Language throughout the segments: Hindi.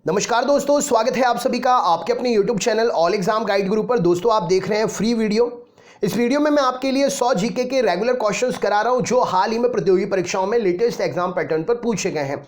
नमस्कार दोस्तों, स्वागत है आप सभी का आपके अपने YouTube channel all exam guide गुरु पर। दोस्तों आप देख रहे हैं फ्री वीडियो। इस वीडियो में मैं आपके लिए 100 जीके के रेगुलर क्वेश्चंस करा रहा हूं जो हाल ही में प्रतियोगी परीक्षाओं में लेटेस्ट एग्जाम पैटर्न पर पूछे गए हैं।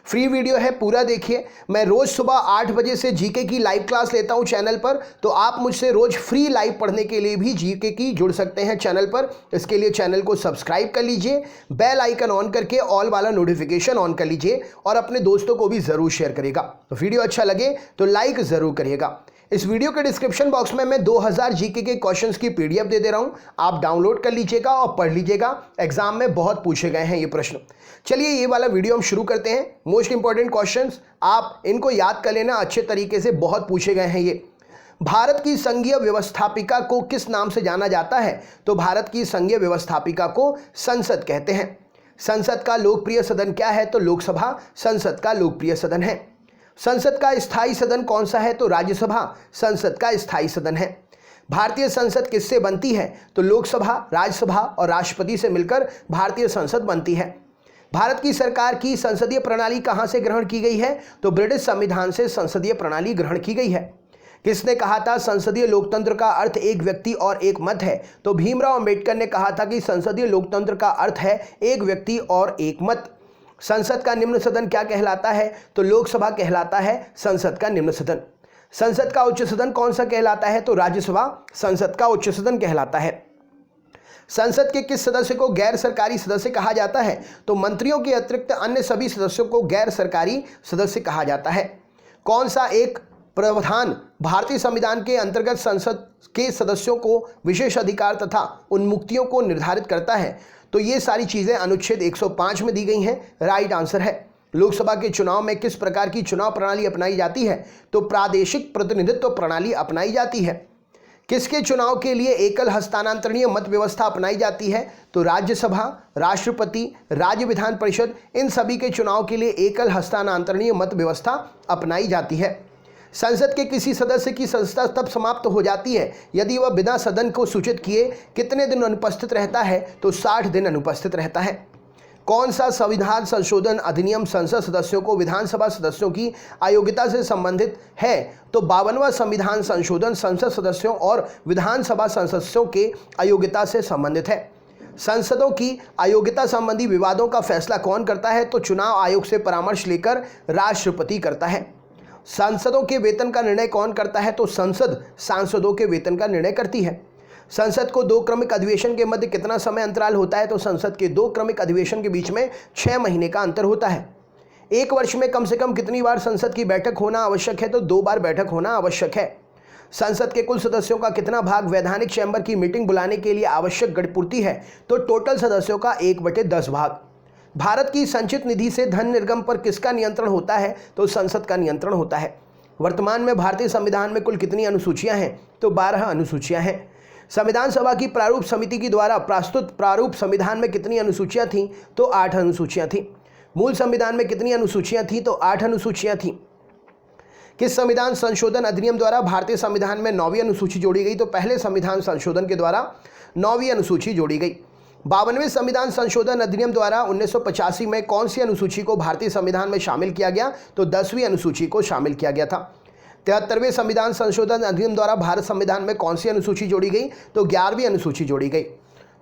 फ्री वीडियो है, पूरा देखिए। मैं रोज सुबह 8 बजे से जीके की लाइव क्लास लेता हूं चैनल पर, तो आप मुझसे रोज फ्री लाइव पढ़ने के लिए भी जीके की जुड़ सकते हैं चैनल पर। इसके लिए चैनल को सब्सक्राइब कर लीजिए, बेल आइकन ऑन करके ऑल वाला नोटिफिकेशन ऑन कर लीजिए और अपने दोस्तों को भी जरूर शेयर करिएगा। तो वीडियो अच्छा लगे तो लाइक जरूर करिएगा। इस वीडियो के डिस्क्रिप्शन बॉक्स में मैं 2000 जीके के क्वेश्चंस की पीडीएफ दे रहा हूं, आप डाउनलोड कर लीजिएगा और पढ़ लीजिएगा। एग्जाम में बहुत पूछे गए हैं ये प्रश्न। चलिए ये वाला वीडियो हम शुरू करते हैं। मोस्ट इंपॉर्टेंट क्वेश्चंस, आप इनको याद कर लेना अच्छे तरीके से, बहुत पूछे गए हैं ये। भारत की संघीय व्यवस्थापिका को किस नाम से जाना जाता है? तो भारत की संघीय व्यवस्थापिका को संसद कहते हैं। संसद का लोकप्रिय सदन क्या है? तो लोकसभा संसद का लोकप्रिय सदन है। संसद का स्थायी सदन कौन सा है? तो राज्यसभा संसद का स्थायी सदन है। भारतीय संसद किससे बनती है? तो लोकसभा, राज्यसभा और राष्ट्रपति से मिलकर भारतीय संसद बनती है। भारत की सरकार की संसदीय प्रणाली कहां से ग्रहण की गई है? तो ब्रिटिश संविधान से संसदीय प्रणाली ग्रहण की गई है। किसने कहा था संसदीय लोकतंत्र का अर्थ एक व्यक्ति और एक मत है? तो भीमराव अंबेडकर ने कहा था कि संसदीय लोकतंत्र का अर्थ है एक व्यक्ति और एक मत। संसद का निम्न सदन क्या कहलाता है? तो लोकसभा कहलाता है संसद का निम्न सदन। संसद का उच्च सदन कौन सा कहलाता है? तो राज्यसभा संसद का उच्च सदन कहलाता है। संसद के किस सदस्य को गैर सरकारी सदस्य कहा जाता है? तो मंत्रियों के अतिरिक्त अन्य सभी सदस्यों को गैर सरकारी सदस्य कहा जाता है। कौन सा एक प्रावधान भारतीय संविधान के अंतर्गत संसद के सदस्यों को विशेष अधिकार तथा उन्मुक्तियों को निर्धारित करता है? तो ये सारी चीजें अनुच्छेद 105 में दी गई हैं। राइट आंसर है। लोकसभा के चुनाव में किस प्रकार की चुनाव प्रणाली अपनाई जाती है? तो प्रादेशिक प्रतिनिधित्व प्रणाली अपनाई जाती है। किसके चुनाव के लिए एकल हस्तांतरणीय मत व्यवस्था अपनाई जाती है? तो राज्यसभा, राष्ट्रपति, राज्य विधान परिषद, इन सभी के चुनाव के लिए एकल हस्तांतरणीय मत व्यवस्था अपनाई जाती है। संसद के किसी सदस्य की सदस्यता तब समाप्त हो जाती है यदि वह बिना सदन को सूचित किए कितने दिन अनुपस्थित रहता है? तो 60 दिन अनुपस्थित रहता है। कौन सा संविधान संशोधन अधिनियम संसद सदस्यों को विधानसभा सदस्यों की अयोग्यता से संबंधित है? तो 52वां संविधान संशोधन संसद सदस्यों और विधानसभा सदस्यों के अयोग्यता से संबंधित है। संसदों की अयोग्यता संबंधी विवादों का फैसला कौन करता है? तो चुनाव आयोग से परामर्श लेकर राष्ट्रपति करता है। सांसदों के वेतन का निर्णय कौन करता है? तो संसद सांसदों के वेतन का निर्णय करती है। संसद को 2 क्रमिक अधिवेशन के मध्य कितना समय अंतराल होता है? तो संसद के 2 क्रमिक अधिवेशन के बीच में 6 महीने का अंतर होता है। एक वर्ष में कम से कम कितनी बार संसद की बैठक होना आवश्यक है? तो 2 बार बैठक होना आवश्यक है। संसद के कुल सदस्यों का कितना भाग वैधानिक चैम्बर की मीटिंग बुलाने के लिए आवश्यक गणपूर्ति है? तो टोटल सदस्यों का 1/10 भाग। भारत की संचित निधि से धन निर्गम पर किसका नियंत्रण होता है? तो संसद का नियंत्रण होता है। वर्तमान में भारतीय संविधान में कुल कितनी अनुसूचियां हैं? तो 12 अनुसूचियां हैं। संविधान सभा की प्रारूप समिति के द्वारा प्रस्तुत प्रारूप संविधान में कितनी अनुसूचियां थीं? तो 8 अनुसूचियां थीं। मूल संविधान में कितनी अनुसूचियां थीं? तो 8 अनुसूचियां थीं। किस संविधान संशोधन अधिनियम द्वारा भारतीय संविधान में 9वीं अनुसूची जोड़ी गई? तो पहले संविधान संशोधन के द्वारा 9वीं अनुसूची जोड़ी गई। 52वें संविधान संशोधन अधिनियम द्वारा 1985 में कौन सी अनुसूची को भारतीय संविधान में शामिल किया गया? तो 10वीं अनुसूची को शामिल किया गया था। 73वें संविधान संशोधन अधिनियम द्वारा भारत संविधान में कौन सी अनुसूची जोड़ी गई? तो 11वीं अनुसूची जोड़ी गई।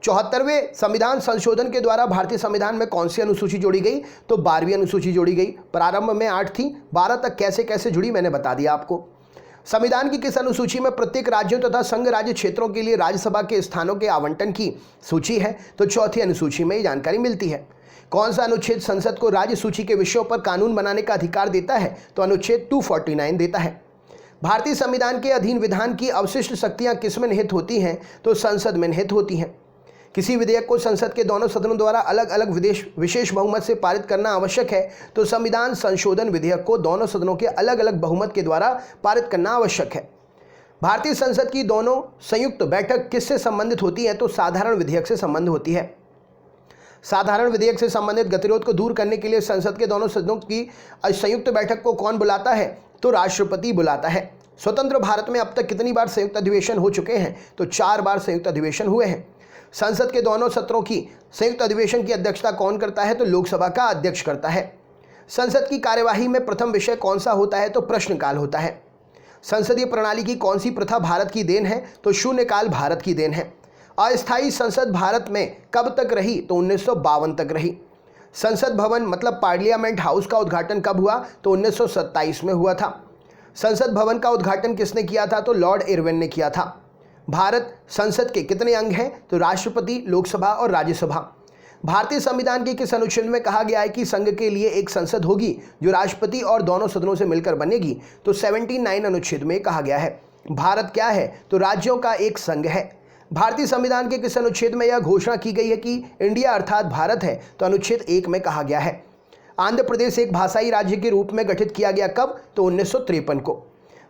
74वें संविधान संशोधन के द्वारा भारतीय संविधान में कौन सी अनुसूची जोड़ी गई? तो 12वीं अनुसूची जोड़ी गई। प्रारंभ में 8 थी, 12 तक कैसे कैसे जुड़ी मैंने बता दिया आपको। संविधान की किस अनुसूची में प्रत्येक राज्यों तथा संघ राज्य क्षेत्रों के लिए राज्यसभा के स्थानों के आवंटन की सूची है? तो 4थी अनुसूची में ये जानकारी मिलती है। कौन सा अनुच्छेद संसद को राज्य सूची के विषयों पर कानून बनाने का अधिकार देता है? तो अनुच्छेद 249 देता है। भारतीय संविधान के अधीन विधान की अवशिष्ट शक्तियां किसमें निहित होती हैं? तो संसद में निहित होती हैं। किसी विधेयक को संसद के दोनों सदनों द्वारा अलग अलग विशेष बहुमत से पारित करना आवश्यक है? तो संविधान संशोधन विधेयक को दोनों सदनों के अलग अलग बहुमत के द्वारा पारित करना आवश्यक है। भारतीय संसद की दोनों संयुक्त बैठक किससे संबंधित होती है? तो साधारण विधेयक से संबंध होती है। साधारण विधेयक से संबंधित गतिरोध को दूर करने के लिए संसद के दोनों सदनों की संयुक्त बैठक को कौन बुलाता है? तो राष्ट्रपति बुलाता है। स्वतंत्र भारत में अब तक कितनी बार संयुक्त अधिवेशन हो चुके हैं? तो 4 बार संयुक्त अधिवेशन हुए हैं। संसद के दोनों सत्रों की संयुक्त अधिवेशन की अध्यक्षता कौन करता है? तो लोकसभा का अध्यक्ष करता है। संसद की कार्यवाही में प्रथम विषय कौन सा होता है? तो प्रश्नकाल होता है। संसदीय प्रणाली की कौन सी प्रथा भारत की देन है? तो शून्यकाल भारत की देन है। अस्थायी संसद भारत में कब तक रही? तो 1952 तक रही। संसद भवन मतलब पार्लियामेंट हाउस का उद्घाटन कब हुआ? तो 1927 में हुआ था। संसद भवन का उद्घाटन किसने किया था? तो लॉर्ड इरविन ने किया था। भारत संसद के कितने अंग हैं? तो राष्ट्रपति, लोकसभा और राज्यसभा। भारतीय संविधान के किस अनुच्छेद में कहा गया है कि संघ के लिए एक संसद होगी जो राष्ट्रपति और दोनों सदनों से मिलकर बनेगी? तो 79 अनुच्छेद में कहा गया है। भारत क्या है? तो राज्यों का एक संघ है। भारतीय संविधान के किस अनुच्छेद में यह घोषणा की गई है कि इंडिया अर्थात भारत है? तो अनुच्छेद 1 में कहा गया है। आंध्र प्रदेश एक भाषाई राज्य के रूप में गठित किया गया कब? तो 1953 को।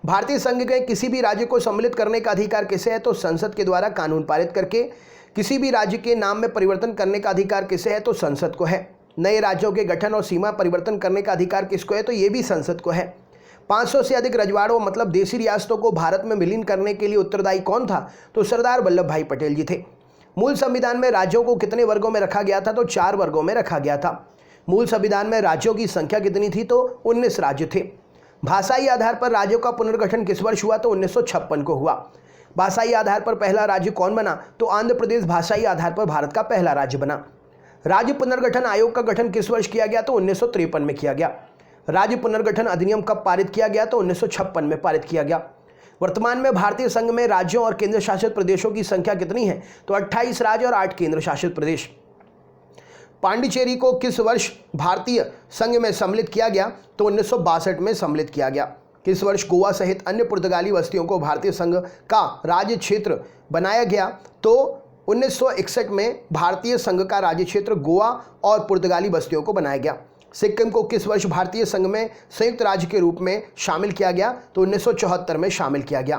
भारतीय संघ के किसी भी राज्य को सम्मिलित करने का अधिकार किसे है? तो संसद के द्वारा कानून पारित करके। किसी भी राज्य के नाम में परिवर्तन करने का अधिकार किसे है? तो संसद को है। नए राज्यों के गठन और सीमा परिवर्तन करने का अधिकार किसको है? तो ये भी संसद को है। 500 से अधिक रजवाड़ों मतलब देशी रियासतों को भारत में विलीन करने के लिए उत्तरदायी कौन था? तो सरदार वल्लभ भाई पटेल जी थे। मूल संविधान में राज्यों को कितने वर्गों में रखा गया था? तो 4 वर्गों में रखा गया था। मूल संविधान में राज्यों की संख्या कितनी थी? तो 19 राज्य थे। भाषाई आधार पर राज्यों का पुनर्गठन किस वर्ष हुआ? तो 1956 को हुआ। भाषाई आधार पर पहला राज्य कौन बना? तो आंध्र प्रदेश भाषाई आधार पर भारत का पहला राज्य बना। राज्य पुनर्गठन आयोग का गठन किस वर्ष किया गया? तो 1953 में किया गया। राज्य पुनर्गठन अधिनियम कब पारित किया गया? तो 1956 में पारित किया गया। वर्तमान में भारतीय संघ में राज्यों और केंद्र शासित प्रदेशों की संख्या कितनी है? तो 28 राज्य और 8 केंद्र शासित प्रदेश। पांडिचेरी को किस वर्ष भारतीय संघ में सम्मिलित किया गया? तो 1962 में सम्मिलित किया गया। किस वर्ष गोवा सहित अन्य पुर्तगाली बस्तियों को भारतीय संघ का राज्य क्षेत्र बनाया गया? तो 1961 में भारतीय संघ का राज्य क्षेत्र गोवा और पुर्तगाली बस्तियों को बनाया गया। सिक्किम को किस वर्ष भारतीय संघ में संयुक्त राज्य के रूप में शामिल किया गया? तो 1974 में शामिल किया गया।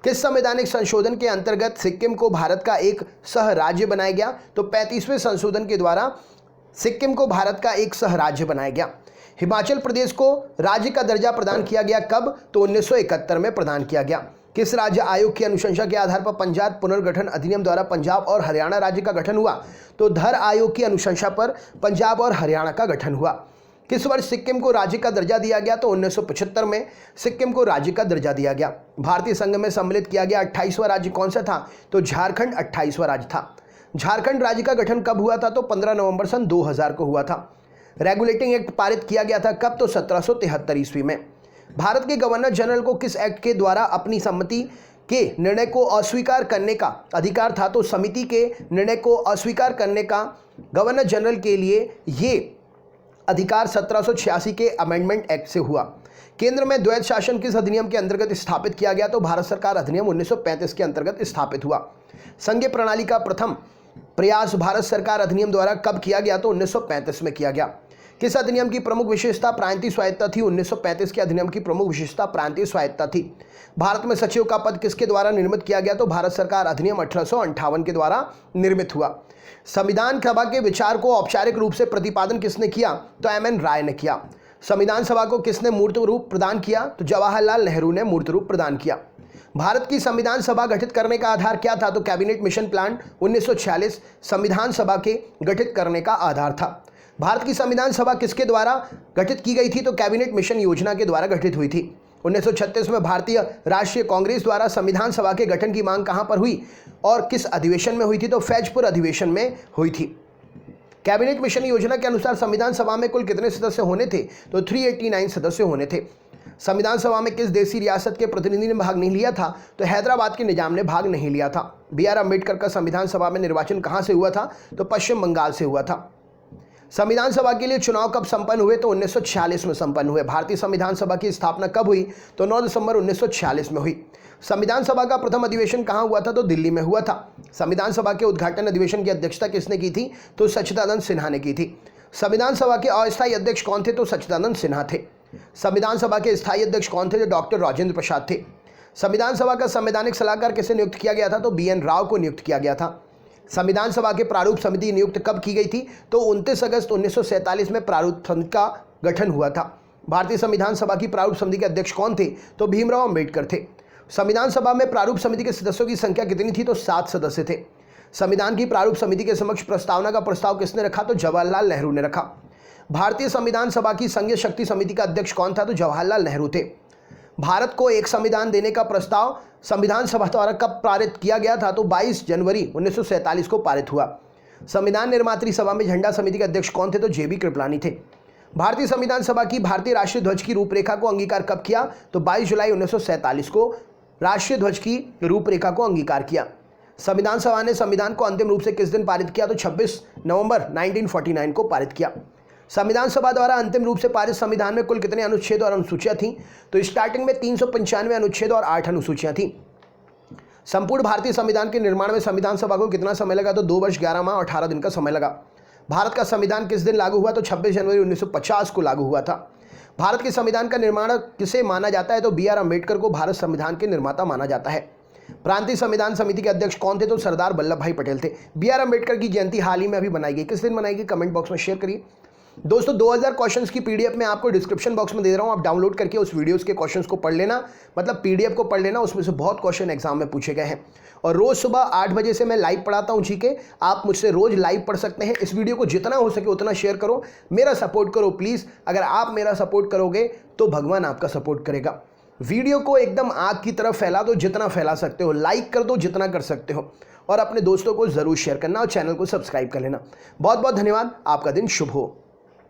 किस संवैधानिक संशोधन के अंतर्गत सिक्किम को भारत का एक सह राज्य बनाया गया? तो 35वें संशोधन के द्वारा सिक्किम को भारत का एक सह राज्य बनाया गया। हिमाचल प्रदेश को राज्य का दर्जा प्रदान किया गया कब? तो 1971 में प्रदान किया गया। किस राज्य आयोग की अनुशंसा के आधार पर पंजाब पुनर्गठन अधिनियम द्वारा पंजाब और हरियाणा राज्य का गठन हुआ? तो धर आयोग की अनुशंसा पर पंजाब और हरियाणा का गठन हुआ। किस वर्ष सिक्किम को राज्य का दर्जा दिया गया? तो 1975 में सिक्किम को राज्य का दर्जा दिया गया। भारतीय संघ में सम्मिलित किया गया 28वां राज्य कौन सा था? तो झारखंड 28वां राज्य था। झारखंड राज्य का गठन कब हुआ था? तो 15 नवंबर सन 2000 को हुआ था। रेगुलेटिंग एक्ट पारित किया गया था कब? तो 1773 ईस्वी में। भारत के गवर्नर जनरल को किस एक्ट के द्वारा अपनी सम्मति के निर्णय को अस्वीकार करने का अधिकार था? तो समिति के निर्णय को अस्वीकार करने का गवर्नर जनरल के लिए ये अधिकार 1786 के अमेंडमेंट एक्ट से हुआ। केंद्र में द्वैध शासन किस अधिनियम के अंतर्गत स्थापित किया गया? तो भारत सरकार अधिनियम 1935 के अंतर्गत स्थापित हुआ। संघीय प्रणाली का प्रथम प्रयास भारत सरकार अधिनियम द्वारा कब किया गया? तो 1935 में किया गया। किस अधिनियम की प्रमुख विशेषता प्रांतीय स्वायत्तता थी? 1935 के अधिनियम की प्रमुख विशेषता प्रांतीय स्वायत्तता थी। भारत में सचिव का पद किसके द्वारा निर्मित किया गया? तो भारत सरकार अधिनियम 1858 के द्वारा निर्मित हुआ। संविधान सभा के विचार को औपचारिक रूप से प्रतिपादन किसने किया? तो एम.एन. राय ने किया। संविधान सभा को किसने मूर्त रूप प्रदान किया? तो जवाहरलाल नेहरू ने मूर्त रूप प्रदान किया। भारत की संविधान सभा गठित करने का आधार क्या था? तो कैबिनेट मिशन प्लान 1946 संविधान सभा के गठित करने का आधार था। भारत की संविधान सभा किसके द्वारा गठित की गई थी? तो कैबिनेट मिशन योजना के द्वारा गठित हुई थी। 1936 में भारतीय राष्ट्रीय कांग्रेस द्वारा संविधान सभा के गठन की मांग कहां पर हुई और किस अधिवेशन में हुई थी? तो फैजपुर अधिवेशन में हुई थी। कैबिनेट मिशन योजना के अनुसार संविधान सभा में कुल कितने सदस्य होने थे? तो 389 सदस्य होने थे। संविधान सभा में किस देशी रियासत के प्रतिनिधि ने भाग नहीं लिया था? तो हैदराबाद के निजाम ने भाग नहीं लिया था। बी.आर. अम्बेडकर का संविधान सभा में निर्वाचन कहां से हुआ था? तो पश्चिम बंगाल से हुआ था। संविधान सभा के लिए चुनाव कब संपन्न हुए? तो 1946 में संपन्न हुए। भारतीय संविधान सभा की स्थापना कब हुई? तो 9 दिसंबर 1946 में हुई। संविधान सभा का प्रथम अधिवेशन कहाँ हुआ था? तो दिल्ली में हुआ था। संविधान सभा के उद्घाटन अधिवेशन की अध्यक्षता किसने की थी? तो सच्चिदानंद सिन्हा ने की थी। संविधान सभा के अस्थायी अध्यक्ष कौन थे? तो सच्चिदानंद सिन्हा थे। संविधान सभा के स्थायी अध्यक्ष कौन थे? तो डॉक्टर राजेंद्र प्रसाद थे। संविधान सभा का संवैधानिक सलाहकार किसे नियुक्त किया गया था? तो बी.एन. राव को नियुक्त किया गया था। संविधान सभा के प्रारूप समिति नियुक्त कब की गई थी? तो 29 अगस्त 1947 में प्रारूप समिति का गठन हुआ था। भारतीय संविधान सभा की प्रारूप समिति के अध्यक्ष कौन थे? तो भीमराव अंबेडकर थे। संविधान सभा में प्रारूप समिति के सदस्यों की संख्या कितनी थी? तो 7 सदस्य थे। संविधान की प्रारूप समिति के समक्ष प्रस्तावना का प्रस्ताव किसने रखा? तो जवाहरलाल नेहरू ने रखा। भारतीय संविधान सभा की संघीय शक्ति समिति का अध्यक्ष कौन था? तो जवाहरलाल नेहरू थे। भारत को एक संविधान देने का प्रस्ताव संविधान सभा द्वारा कब पारित किया गया था? तो 22 जनवरी 1947 को पारित हुआ। संविधान निर्मात्री सभा में झंडा समिति के अध्यक्ष कौन थे? तो जेबी कृपलानी थे। भारतीय संविधान सभा की भारतीय राष्ट्रीय ध्वज की रूपरेखा को अंगीकार कब किया? तो 22 जुलाई 1947 को राष्ट्रीय ध्वज की रूपरेखा को अंगीकार किया। संविधान सभा ने संविधान को अंतिम रूप से किस दिन पारित किया? तो 26 नवंबर 1949 को पारित किया। संविधान सभा द्वारा अंतिम रूप से पारित संविधान में कुल कितने अनुच्छेद और अनुसूचियां थीं? तो स्टार्टिंग में 395 अनुच्छेद और 8 अनुसूचियां थीं। संपूर्ण भारतीय संविधान के निर्माण में संविधान सभा को कितना समय लगा? तो 2 वर्ष 11 माह और 18 दिन का समय लगा। भारत का संविधान किस दिन लागू हुआ? तो 26 जनवरी 1950 को लागू हुआ था। भारत के संविधान का निर्माण किसे माना जाता है? तो बी आर अम्बेडकर को भारत संविधान के निर्माता माना जाता है। प्रांतीय संविधान समिति के अध्यक्ष कौन थे? तो सरदार वल्लभ भाई पटेल थे। बी आर अम्बेडकर की जयंती हाल ही में अभी बनाई गई, किस दिन बनाई गई? कमेंट बॉक्स में शेयर करिए। दोस्तों 2000 क्वेश्चंस की पीडीएफ मैं आपको डिस्क्रिप्शन बॉक्स में दे रहा हूं, आप डाउनलोड करके उस वीडियोस के क्वेश्चंस को पढ़ लेना, मतलब पीडीएफ को पढ़ लेना, उसमें से बहुत क्वेश्चन एग्जाम में पूछे गए हैं। और रोज सुबह 8 बजे से मैं लाइव पढ़ाता हूं जीके, आप मुझसे रोज लाइव पढ़ सकते हैं। इस वीडियो को जितना हो सके उतना शेयर करो, मेरा सपोर्ट करो प्लीज़। अगर आप मेरा सपोर्ट करोगे तो भगवान आपका सपोर्ट करेगा। वीडियो को एकदम आग की तरफ फैला दो, जितना फैला सकते हो, लाइक कर दो जितना कर सकते हो, और अपने दोस्तों को ज़रूर शेयर करना और चैनल को सब्सक्राइब कर लेना। बहुत बहुत धन्यवाद, आपका दिन शुभ हो।